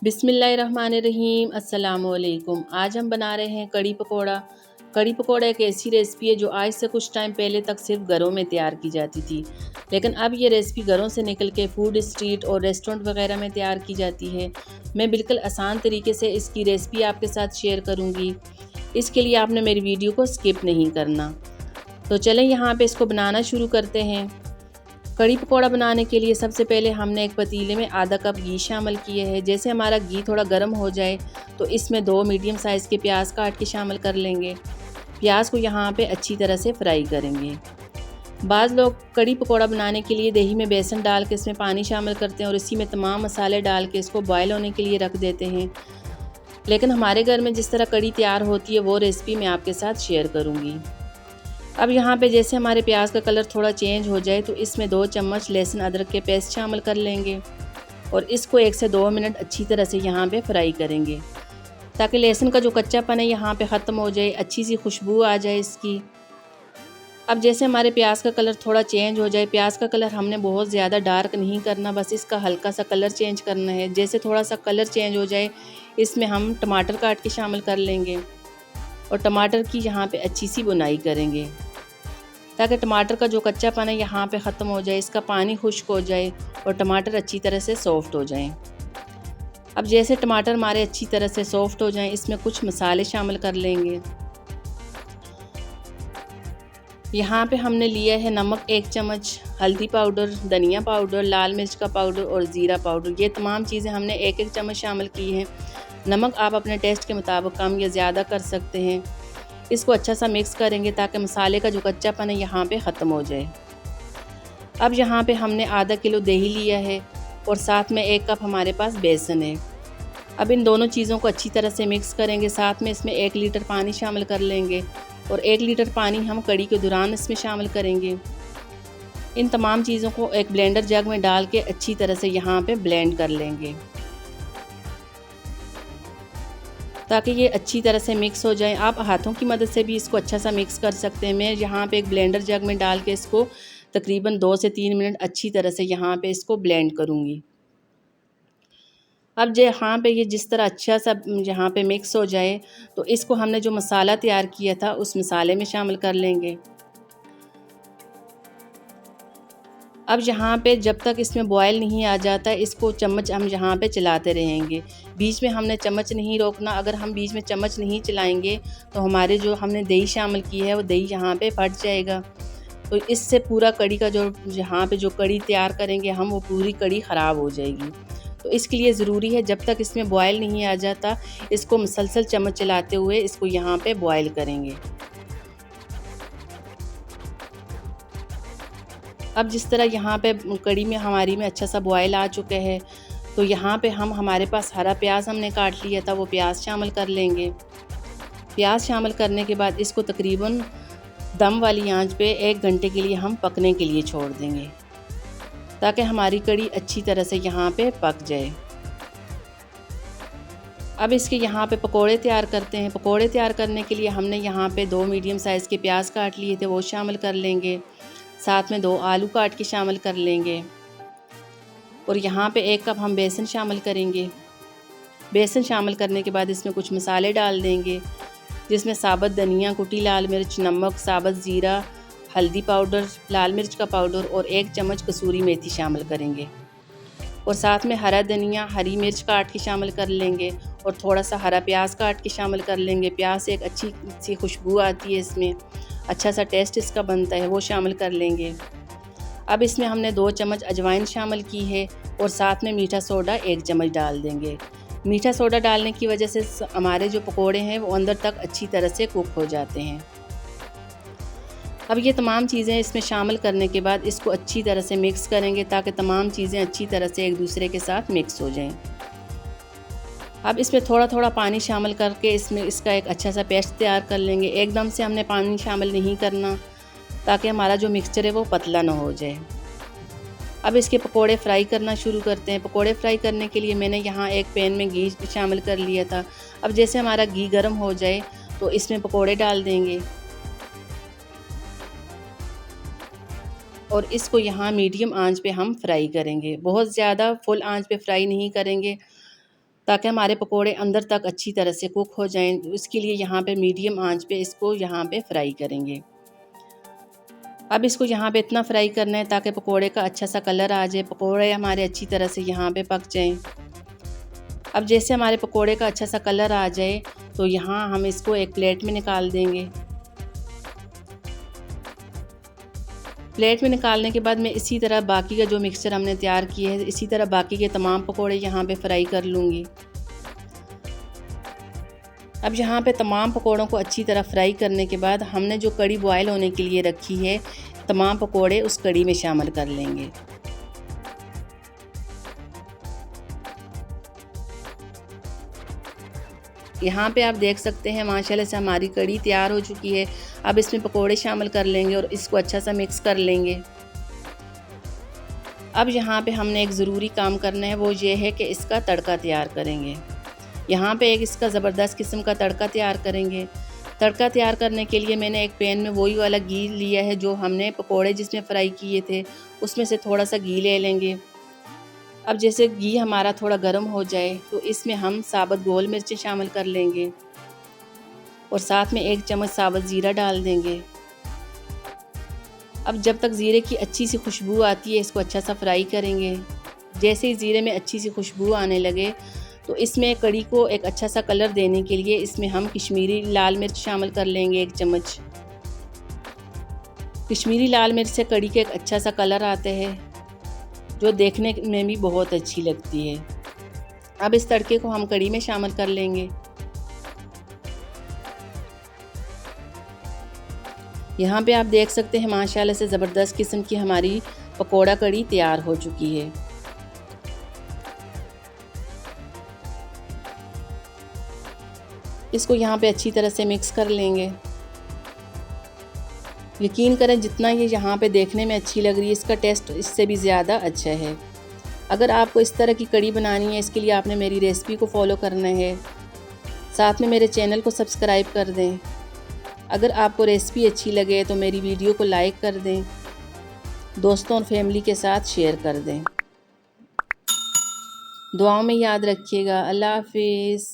बिस्मिल्लाहिर्रहमानिर्रहीम अस्सलाम वालेकुम। आज हम बना रहे हैं कड़ी पकोड़ा। कड़ी पकोड़ा एक ऐसी रेसिपी है जो आज से कुछ टाइम पहले तक सिर्फ घरों में तैयार की जाती थी, लेकिन अब ये रेसिपी घरों से निकल के फूड स्ट्रीट और रेस्टोरेंट वगैरह में तैयार की जाती है। मैं बिल्कुल आसान तरीके से इसकी रेसिपी आपके साथ शेयर करूँगी। इसके लिए आपने मेरी वीडियो को स्किप नहीं करना। तो चलें यहाँ पे इसको बनाना शुरू करते हैं। कड़ी पकोड़ा बनाने के लिए सबसे पहले हमने एक पतीले में आधा कप घी शामिल किए है। जैसे हमारा घी थोड़ा गर्म हो जाए तो इसमें 2 मीडियम साइज़ के प्याज काट के शामिल कर लेंगे। प्याज को यहाँ पे अच्छी तरह से फ्राई करेंगे। बाज़ लोग कड़ी पकोड़ा बनाने के लिए दही में बेसन डाल के इसमें पानी शामिल करते हैं और इसी में तमाम मसाले डाल के इसको बॉयल होने के लिए रख देते हैं, लेकिन हमारे घर में जिस तरह कड़ी तैयार होती है वो रेसिपी मैं आपके साथ शेयर करूँगी। अब यहाँ पे जैसे हमारे प्याज का कलर थोड़ा चेंज हो जाए तो इसमें 2 चम्मच लहसुन अदरक के पेस्ट शामिल कर लेंगे और इसको 1 से 2 मिनट अच्छी तरह से यहाँ पे फ्राई करेंगे, ताकि लहसुन का जो कच्चापन है यहाँ पे ख़त्म हो जाए, अच्छी सी खुशबू आ जाए इसकी। अब जैसे हमारे प्याज का कलर थोड़ा चेंज हो जाए, प्याज का कलर हमने बहुत ज़्यादा डार्क नहीं करना, बस इसका हल्का सा कलर चेंज करना है। जैसे थोड़ा सा कलर चेंज हो जाए इसमें हम टमाटर काट के शामिल कर लेंगे और टमाटर की यहाँ पे अच्छी सी बुनाई करेंगे, ताकि टमाटर का जो कच्चापन है यहाँ पे ख़त्म हो जाए, इसका पानी खुश्क हो जाए और टमाटर अच्छी तरह से सॉफ़्ट हो जाएं। अब जैसे टमाटर हमारे अच्छी तरह से सॉफ़्ट हो जाएं, इसमें कुछ मसाले शामिल कर लेंगे। यहाँ पे हमने लिया है नमक 1 चम्मच, हल्दी पाउडर, धनिया पाउडर, लाल मिर्च का पाउडर और ज़ीरा पाउडर। ये तमाम चीज़ें हमने 1-1 चम्मच शामिल की हैं। नमक आप अपने टेस्ट के मुताबिक कम या ज़्यादा कर सकते हैं। इसको अच्छा सा मिक्स करेंगे ताकि मसाले का जो कच्चापन है यहाँ पे ख़त्म हो जाए। अब यहाँ पे हमने आधा किलो दही लिया है और साथ में 1 कप हमारे पास बेसन है। अब इन दोनों चीज़ों को अच्छी तरह से मिक्स करेंगे। साथ में इसमें 1 लीटर पानी शामिल कर लेंगे और 1 लीटर पानी हम कड़ी के दौरान इसमें शामिल करेंगे। इन तमाम चीज़ों को एक ब्लेंडर जग में डाल के अच्छी तरह से यहाँ पे ब्लेंड कर लेंगे, ताकि ये अच्छी तरह से मिक्स हो जाए। आप हाथों की मदद से भी इसको अच्छा सा मिक्स कर सकते हैं। मैं यहाँ पे एक ब्लेंडर जग में डाल के इसको तकरीबन 2 से 3 मिनट अच्छी तरह से यहाँ पे इसको ब्लेंड करूँगी। अब यहाँ पे ये जिस तरह अच्छा सा यहाँ पे मिक्स हो जाए तो इसको हमने जो मसाला तैयार किया था उस मसाले में शामिल कर लेंगे। अब यहाँ पे जब तक इसमें बॉयल नहीं आ जाता इसको चम्मच हम यहाँ पे चलाते रहेंगे। बीच में हमने चम्मच नहीं रोकना। अगर हम बीच में चम्मच नहीं चलाएंगे तो हमारे जो हमने दही शामिल की है वो दही यहाँ पे फट जाएगा। तो इससे पूरा कड़ी का जो यहाँ पे जो कड़ी तैयार करेंगे हम वो पूरी कड़ी ख़राब हो जाएगी। तो इसके लिए ज़रूरी है जब तक इसमें बॉयल नहीं आ जाता इसको मुसलसल चम्मच चलाते हुए इसको यहाँ पे बॉयल करेंगे। अब जिस तरह यहाँ पे कड़ी में हमारी में अच्छा सा बॉयल आ चुका है तो यहाँ पे हम हमारे पास हरा प्याज हमने काट लिया था वो प्याज शामिल कर लेंगे। प्याज शामिल करने के बाद इसको तकरीबन दम वाली आंच पे 1 घंटे के लिए हम पकने के लिए छोड़ देंगे, ताकि हमारी कड़ी अच्छी तरह से यहाँ पे पक जाए। अब इसके यहाँ पे पकोड़े तैयार करते हैं। पकोड़े तैयार करने के लिए हमने यहाँ पे 2 मीडियम साइज़ के प्याज काट लिए थे वो शामिल कर लेंगे। साथ में 2 आलू काट के शामिल कर लेंगे और यहाँ पे 1 कप हम बेसन शामिल करेंगे। बेसन शामिल करने के बाद इसमें कुछ मसाले डाल देंगे, जिसमें साबुत धनिया, कुटी लाल मिर्च, नमक, साबुत ज़ीरा, हल्दी पाउडर, लाल मिर्च का पाउडर और 1 चम्मच कसूरी मेथी शामिल करेंगे और साथ में हरा धनिया, हरी मिर्च काट के शामिल कर लेंगे और थोड़ा सा हरा प्याज काट के शामिल कर लेंगे। प्याज से एक अच्छी सी खुशबू आती है, इसमें अच्छा सा टेस्ट इसका बनता है, वो शामिल कर लेंगे। अब इसमें हमने 2 चम्मच अजवाइन शामिल की है और साथ में मीठा सोडा 1 चम्मच डाल देंगे। मीठा सोडा डालने की वजह से हमारे जो पकोड़े हैं वो अंदर तक अच्छी तरह से कुक हो जाते हैं। अब ये तमाम चीज़ें इसमें शामिल करने के बाद इसको अच्छी तरह से मिक्स करेंगे, ताकि तमाम चीज़ें अच्छी तरह से एक दूसरे के साथ मिक्स हो जाएं। अब इसमें थोड़ा थोड़ा पानी शामिल करके इसमें इसका एक अच्छा सा पेस्ट तैयार कर लेंगे। एकदम से हमने पानी शामिल नहीं करना, ताकि हमारा जो मिक्सचर है वो पतला ना हो जाए। अब इसके पकोड़े फ्राई करना शुरू करते हैं। पकोड़े फ्राई करने के लिए मैंने यहाँ एक पैन में घी शामिल कर लिया था। अब जैसे हमारा घी गर्म हो जाए तो इसमें पकोड़े डाल देंगे और इसको यहाँ मीडियम आंच पे हम फ्राई करेंगे। बहुत ज़्यादा फुल आंच पे फ्राई नहीं करेंगे, ताकि हमारे पकोड़े अंदर तक अच्छी तरह से कुक हो जाएं। इसके लिए यहाँ पे मीडियम आंच पे इसको यहाँ पे फ्राई करेंगे। अब इसको यहाँ पे इतना फ्राई करना है ताकि पकोड़े का अच्छा सा कलर आ जाए, पकोड़े हमारे अच्छी तरह से यहाँ पे पक जाएं। अब जैसे हमारे पकोड़े का अच्छा सा कलर आ जाए तो यहाँ हम इसको एक प्लेट में निकाल देंगे। प्लेट में निकालने के बाद मैं इसी तरह बाकी का जो मिक्सचर हमने तैयार किया है, इसी तरह बाकी के तमाम पकोड़े यहाँ पे फ्राई कर लूँगी। अब यहाँ पे तमाम पकोड़ों को अच्छी तरह फ्राई करने के बाद हमने जो कड़ी बॉयल होने के लिए रखी है, तमाम पकोड़े उस कड़ी में शामिल कर लेंगे। यहाँ पे आप देख सकते हैं माशाल्लाह से हमारी कड़ी तैयार हो चुकी है। अब इसमें पकोड़े शामिल कर लेंगे और इसको अच्छा सा मिक्स कर लेंगे। अब यहाँ पे हमने एक ज़रूरी काम करना है, वो ये है कि इसका तड़का तैयार करेंगे। यहाँ पे एक इसका ज़बरदस्त किस्म का तड़का तैयार करेंगे। तड़का तैयार करने के लिए मैंने एक पैन में वही वाला घी लिया है जो हमने पकोड़े जिसमें फ्राई किए थे, उसमें से थोड़ा सा घी ले लेंगे। अब जैसे घी हमारा थोड़ा गर्म हो जाए तो इसमें हम साबुत गोल मिर्चें शामिल कर लेंगे और साथ में 1 चम्मच साबुत ज़ीरा डाल देंगे। अब जब तक ज़ीरे की अच्छी सी खुशबू आती है इसको अच्छा सा फ्राई करेंगे। जैसे ही ज़ीरे में अच्छी सी खुशबू आने लगे तो इसमें कड़ी को एक अच्छा सा कलर देने के लिए इसमें हम कश्मीरी लाल मिर्च शामिल कर लेंगे 1 चम्मच। कश्मीरी लाल मिर्च से कड़ी का एक अच्छा सा कलर आता है जो देखने में भी बहुत अच्छी लगती है। अब इस तड़के को हम कड़ी में शामिल कर लेंगे। यहाँ पे आप देख सकते हैं माशाल्लाह से ज़बरदस्त किस्म की हमारी पकोड़ा कड़ी तैयार हो चुकी है। इसको यहाँ पे अच्छी तरह से मिक्स कर लेंगे। यकीन करें जितना ये यहाँ पे देखने में अच्छी लग रही है, इसका टेस्ट इससे भी ज़्यादा अच्छा है। अगर आपको इस तरह की कड़ी बनानी है, इसके लिए आपने मेरी रेसिपी को फॉलो करना है, साथ में मेरे चैनल को सब्सक्राइब कर दें। अगर आपको रेसिपी अच्छी लगे तो मेरी वीडियो को लाइक कर दें, दोस्तों और फैमिली के साथ शेयर कर दें। दुआओं में याद रखिएगा। अल्लाह हाफिज़।